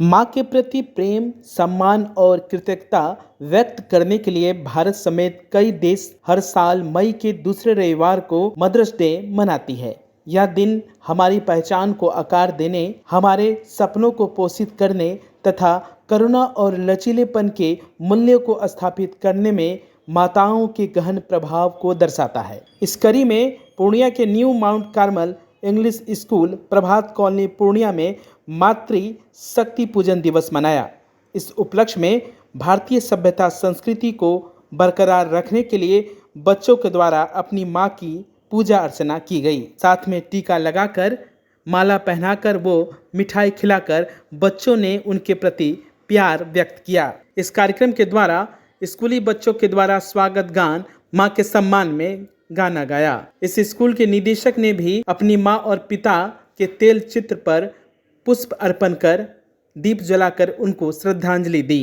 माँ के प्रति प्रेम, सम्मान और कृतज्ञता व्यक्त करने के लिए भारत समेत कई देश हर साल मई के दूसरे रविवार को मदर्स डे मनाती है। यह दिन हमारी पहचान को आकार देने, हमारे सपनों को पोषित करने तथा करुणा और लचीलेपन के मूल्यों को स्थापित करने में माताओं के गहन प्रभाव को दर्शाता है। इस कड़ी में पूर्णिया के new Mount Carmel English school Prabhat colony Purnia में मातृ शक्ति पूजन दिवस मनाया। इस उपलक्ष्य में भारतीय सभ्यता संस्कृति को बरकरार रखने के लिए बच्चों के द्वारा अपनी मां की पूजा अर्चना की गई। साथ में टीका लगाकर, माला पहनाकर वो मिठाई खिलाकर बच्चों ने उनके प्रति प्यार व्यक्त किया। इस कार्यक्रम के द्वारा स्कूली बच्चों के द्वारा स्वागत गान मां के सम्मान में गाना गाया। इस स्कूल के निदेशक ने भी अपनी मां और पिता के तेल चित्र पर पुष्प अर्पण कर दीप जलाकर उनको श्रद्धांजलि दी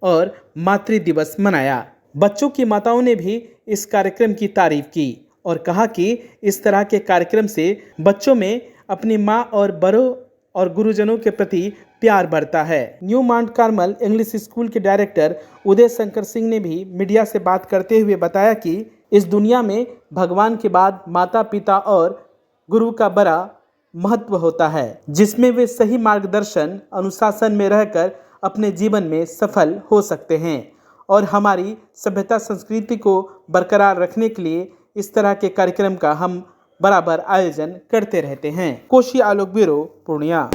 और मातृ दिवस मनाया। बच्चों की माताओं ने भी इस कार्यक्रम की तारीफ की और कहा कि इस तरह के कार्यक्रम से बच्चों में अपनी मां और बड़ों और गुरुजनों के प्रति प्यार बढ़ता है। New Mount Carmel English school के डायरेक्टर उदय शंकर सिंह ने भी मीडिया से बात करते हुए बताया कि इस दुनिया में भगवान के बाद माता पिता और गुरु का बड़ा महत्व होता है, जिसमें वे सही मार्गदर्शन अनुशासन में रहकर अपने जीवन में सफल हो सकते हैं और हमारी सभ्यता संस्कृति को बरकरार रखने के लिए इस तरह के कार्यक्रम का हम बराबर आयोजन करते रहते हैं। कोशी आलोक ब्यूरो पूर्णिया।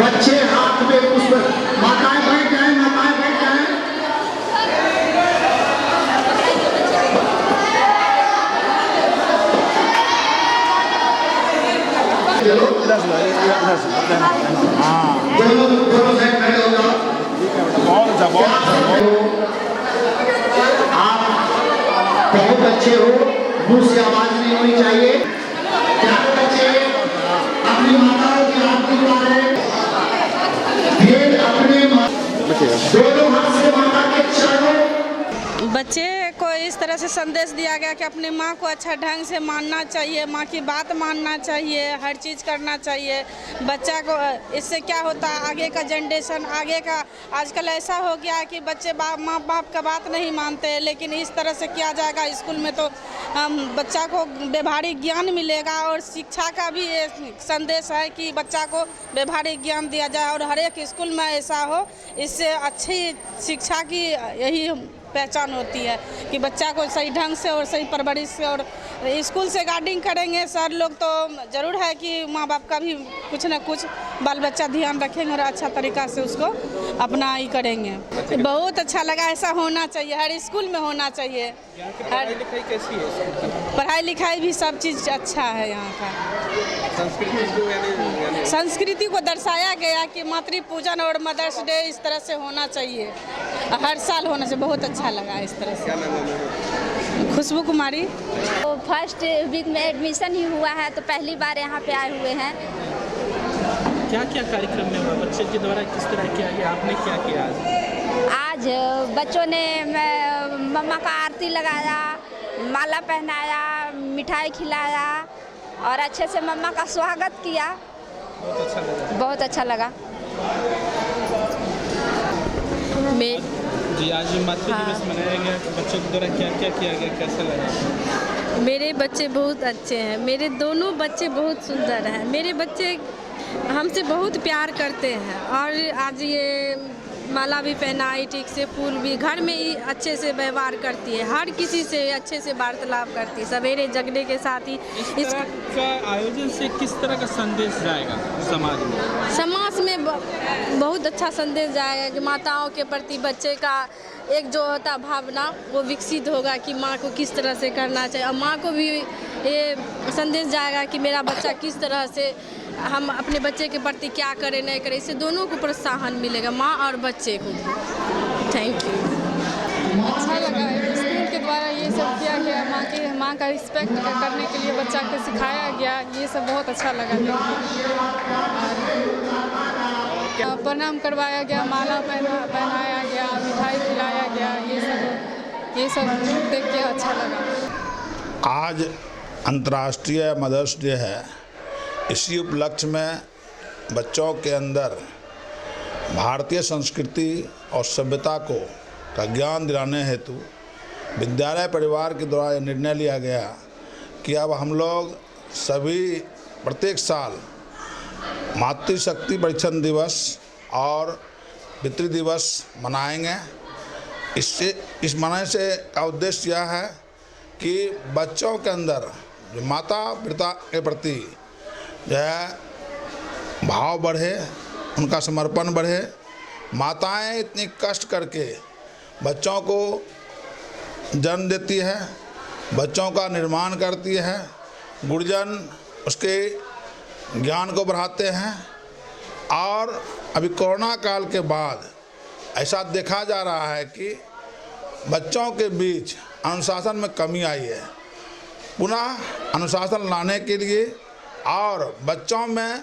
बच्चे हाथ में पुष्प, माताएं बैठ जाएं, माताएं बैठ जाएं। दोनों साइड खड़े हो जाओ। आप बहुत अच्छे हो, मुंह से आवाज नहीं होनी चाहिए। प्यारे बच्चे अपनी माताओं की आरती उतारें, फिर अपने दोनों हाथ से माता के चरणों। बच्चे को इस तरह से संदेश दिया गया कि अपनी माँ को अच्छा ढंग से मानना चाहिए, माँ की बात मानना चाहिए, हर चीज़ करना चाहिए। बच्चा को इससे क्या होता है, आगे का जनरेशन, आगे का आजकल ऐसा हो गया है कि बच्चे माँ बाप का बात नहीं मानते। लेकिन इस तरह से किया जाएगा स्कूल में तो बच्चा को व्यवहारिक ज्ञान मिलेगा। और शिक्षा का भी ये संदेश है कि बच्चा को व्यवहारिक ज्ञान दिया जाए और हर एक स्कूल में ऐसा हो। इससे अच्छी शिक्षा की यही पहचान होती है कि बच्चा को सही ढंग से और सही परवरिश से और स्कूल से गाइडिंग करेंगे सर लोग तो ज़रूर है कि माँ बाप का भी कुछ न कुछ बाल बच्चा ध्यान रखेंगे और अच्छा तरीक़ा से उसको अपना ही करेंगे। बहुत अच्छा लगा, ऐसा होना चाहिए, हर स्कूल में होना चाहिए। पढ़ाई लिखाई कैसी है? पढ़ाई लिखाई भी सब चीज़ अच्छा है यहाँ का। संस्कृति को दर्शाया गया कि मातृ पूजन और मदर्स डे इस तरह से होना चाहिए, हर साल होना चाहिए। बहुत अच्छा लगा इस तरह से। खुशबू कुमारी। तो फर्स्ट वीक में एडमिशन ही हुआ है तो पहली बार यहाँ पे आए हुए हैं। क्या क्या कार्यक्रम में हुआ, बच्चे के द्वारा किस तरह किया गया, आपने क्या किया आज? आज बच्चों ने मम्मा का आरती लगाया, माला पहनाया, मिठाई खिलाया और अच्छे से मम्मा का स्वागत किया। बहुत अच्छा लगा। बहुत अच्छा लगा। जी आज मातृ दिवस मनाया गया, बच्चों के द्वारा क्या क्या किया गया, कैसा लगा? मेरे बच्चे बहुत अच्छे हैं, मेरे दोनों बच्चे बहुत सुंदर हैं। मेरे बच्चे हमसे बहुत प्यार करते हैं और आज ये माला भी पहनाई, ठीक से फूल भी, घर में ही अच्छे से व्यवहार करती है, हर किसी से अच्छे से वार्तालाप करती है, सवेरे जगने के साथ ही। इस तरह का आयोजन से किस तरह का संदेश जाएगा समाज में? समाज में बहुत अच्छा संदेश जाएगा कि माताओं के प्रति बच्चे का एक जो होता भावना वो विकसित होगा कि माँ को किस तरह से करना चाहिए और माँ को भी ये संदेश जाएगा कि मेरा बच्चा किस तरह से, हम अपने बच्चे के प्रति क्या करें नहीं करें, इससे दोनों को प्रोत्साहन मिलेगा, माँ और बच्चे को भी। Thank you. अच्छा लगा, स्कूल के द्वारा ये सब किया गया, माँ का रिस्पेक्ट करने के लिए बच्चा को सिखाया गया, ये सब बहुत अच्छा लगा। प्रणाम करवाया गया, माला पहनाया गया, मिठाई खिलाया गया, ये सब देख के अच्छा लगा। आज अंतर्राष्ट्रीय मदर्स डे है। इसी उपलक्ष्य में बच्चों के अंदर भारतीय संस्कृति और सभ्यता का ज्ञान दिलाने हेतु विद्यालय परिवार के द्वारा निर्णय लिया गया कि अब हम लोग सभी प्रत्येक साल मातृशक्ति परीक्षण दिवस और पितृ दिवस मनाएंगे। इस मनाने से का उद्देश्य यह है कि बच्चों के अंदर जो माता पिता के प्रति जो है भाव बढ़े, उनका समर्पण बढ़े। माताएं इतनी कष्ट करके बच्चों को जन्म देती है, बच्चों का निर्माण करती है, गुरुजन उसके ज्ञान को बढ़ाते हैं। और अभी कोरोना काल के बाद ऐसा देखा जा रहा है कि बच्चों के बीच अनुशासन में कमी आई है। पुनः अनुशासन लाने के लिए और बच्चों में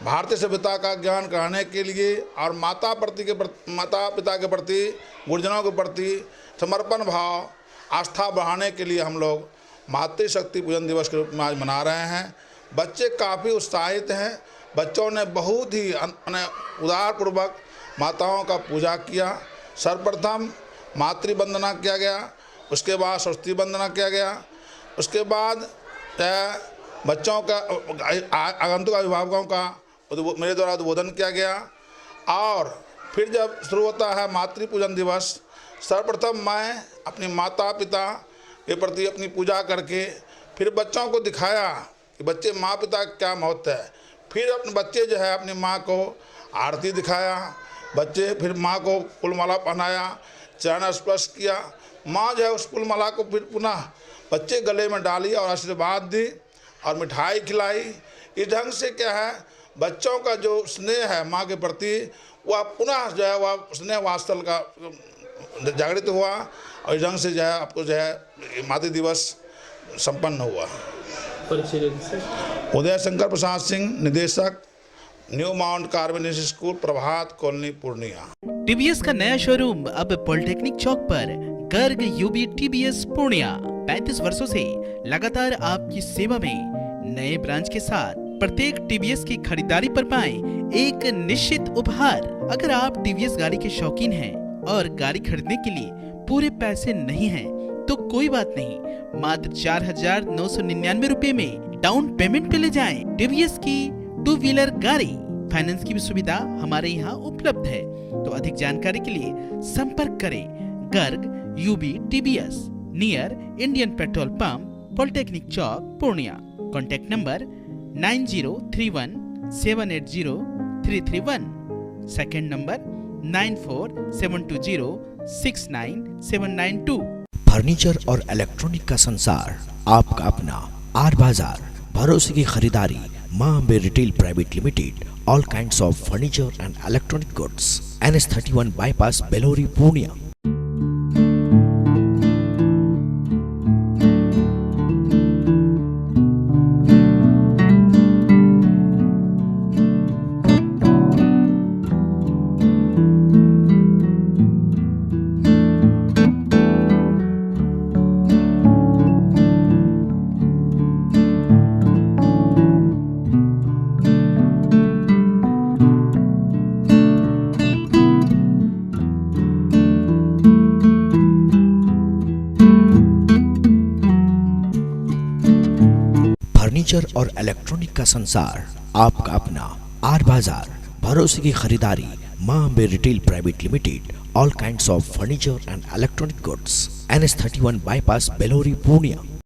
भारतीय सभ्यता का ज्ञान कराने के लिए और माता पिता के प्रति, गुरुजनों के प्रति समर्पण भाव, आस्था बढ़ाने के लिए हम लोग मातृशक्ति पूजन दिवस के रूप में आज मना रहे हैं। बच्चे काफ़ी उत्साहित हैं। बच्चों ने बहुत ही उदारपूर्वक माताओं का पूजा किया। सर्वप्रथम मातृ वंदना किया गया, उसके बाद सरस्वती वंदना किया गया, उसके बाद बच्चों का आगंतुक अभिभावकों का मेरे द्वारा उद्बोधन किया गया। और फिर जब शुरू होता है मातृ पूजन दिवस, सर्वप्रथम मैं अपनी माता पिता के प्रति अपनी पूजा करके फिर बच्चों को दिखाया कि बच्चे माँ पिता का क्या महत्व है। फिर अपने बच्चे जो है अपनी माँ को आरती दिखाया। बच्चे फिर माँ को फूलमाला पहनाया, चरण स्पर्श किया। माँ जो है उस फूलमाला को फिर पुनः बच्चे गले में डाली और आशीर्वाद दी और मिठाई खिलाई। इस ढंग से क्या है, बच्चों का जो स्नेह है माँ के प्रति वह पुनः जो है वह स्नेह वात्सल्य का जागृत हुआ और इस ढंग से जो है आपको जो है मातृ दिवस संपन्न हुआ। उदय शंकर प्रसाद सिंह, निदेशक, new mount Carmel school, Prabhat colony, Purnia. TVS का नया शोरूम अब पॉलिटेक्निक चौक पर, गर्ग यूबी टीवीएस पूर्णिया। 35 वर्षों से लगातार आपकी सेवा में। नए ब्रांच के साथ प्रत्येक टीवीएस की खरीदारी पर पाएं एक निश्चित उपहार। अगर आप टीवीएस गाड़ी के शौकीन हैं और गाड़ी खरीदने के लिए पूरे पैसे नहीं हैं, तो कोई बात नहीं, मात्र 4,999 रुपए में डाउन पेमेंट पे ले जाएं टीवीएस की 2 व्हीलर गाड़ी। फाइनेंस की भी सुविधा हमारे यहाँ उपलब्ध है। तो अधिक जानकारी के लिए संपर्क करें Garg UB TVS, near Indian petrol pump, polytechnic chowk, Purnia. Contact number 9031780331। Second number 9472069792। Furniture और इलेक्ट्रॉनिक का संसार, आपका अपना आर बाजार, भरोसे की खरीदारी, Maa Ambe retail private limited. All kinds of furniture and electronic goods, NS31 bypass, Belori, Purnia. Furniture और इलेक्ट्रॉनिक का संसार, आपका अपना आर बाजार, भरोसे की खरीदारी, Maa Ambe retail private limited. All kinds of furniture and electronic goods, NS31 bypass, Belori, Purnia.